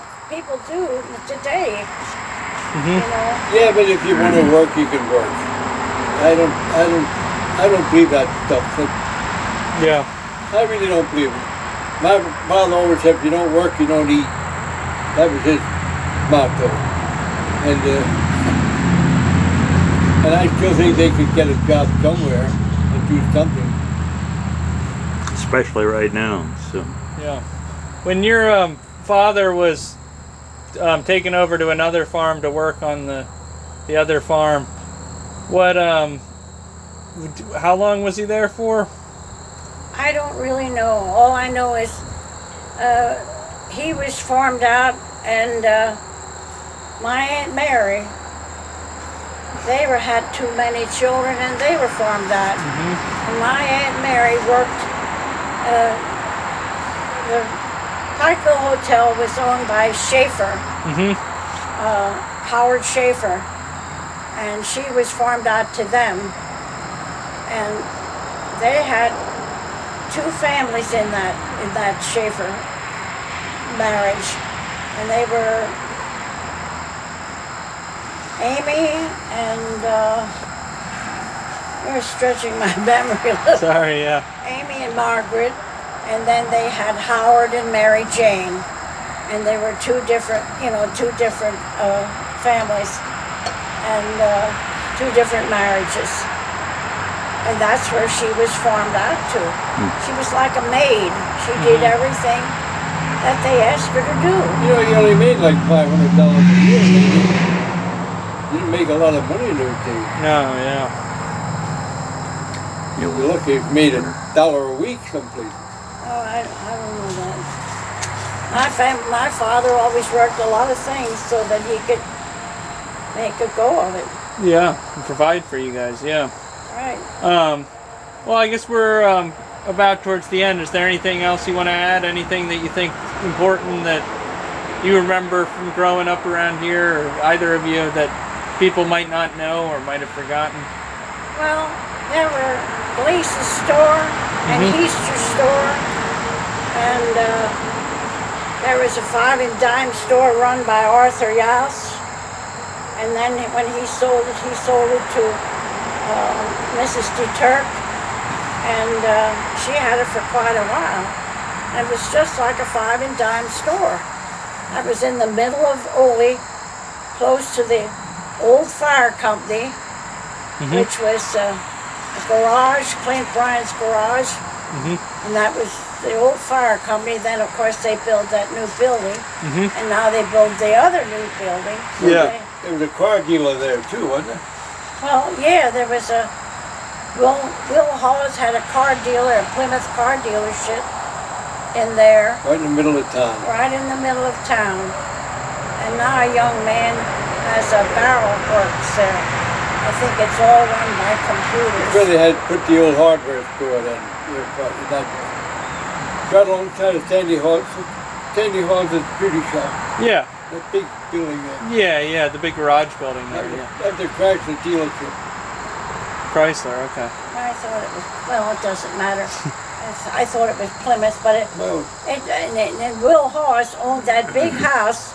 do today. Yeah, but if you want to work, you can work. I don't believe that stuff. Yeah. I really don't believe it. My father always said, if you don't work, you don't eat. That was his motto. And I still think they could get a job somewhere and do something. Especially right now. So. Yeah. When your father was taken over to another farm to work on the other farm, what how long was he there for? I don't really know. All I know is he was farmed out, and my Aunt Mary, they had too many children, and they were farmed out. And my Aunt Mary worked, the Pikeville Hotel was owned by Schaefer, Howard Schaefer, and she was farmed out to them. And they had 2 families in that Schaefer marriage, and they were Amy and you're stretching my memory a little. Sorry, yeah. Amy and Margaret, and then they had Howard and Mary Jane, and they were 2 different families and 2 different marriages. And that's where she was farmed out to. She was like a maid. She did everything that they asked her to do. You know, you only made like $500 a year. You didn't make a lot of money in those days. No, yeah. You're lucky if you made $1 a week someplace. Oh, I don't know that. My father always worked a lot of things so that he could make a go of it. Yeah, and provide for you guys, yeah. Right. Well, I guess we're about towards the end. Is there anything else you want to add? Anything that you think important that you remember from growing up around here, or either of you, that people might not know or might have forgotten? Well, there were Gleason's store and Heaster's store, and there was a 5 and dime store run by Arthur Yaus. And then when he sold it to Mrs. DeTurk, and she had it for quite a while. And it was just like a 5 and dime store. I was in the middle of Ole, close to the old fire company, which was a garage, Clint Bryant's garage, and that was the old fire company. Then of course they built that new building, and now they build the other new building. So Yeah. There was a car dealer there too, wasn't there? well, yeah, there was a, Will Hawes had a car dealer, a Plymouth car dealership in there, Right in the middle of town. right in the middle of town. And now a young man has a barrel works there. I think it's all run by computers. Where they had put the old hardware store then. Right alongside of Sandy Hall's. Sandy Hall's is beauty shop. Yeah. That big building there. Yeah, the big garage building there, yeah. After Chrysler dealership. Chrysler, okay. I thought it was, well, it doesn't matter. I thought it was Plymouth, but Well, and Will Hawes owned that big house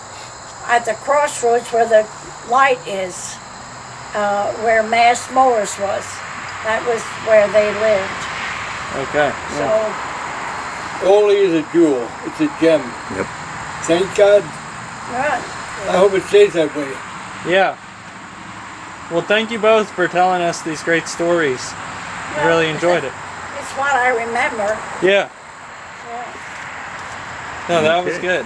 at the crossroads where the light is, where Mass Mowers was. That was where they lived. Okay. So, Ole is a jewel. It's a gem. Yep. Thank God. right. I hope it stays that way. Yeah. Well, thank you both for telling us these great stories. I really enjoyed it. It's what I remember. Yeah. Yeah. No, that was Okay. good.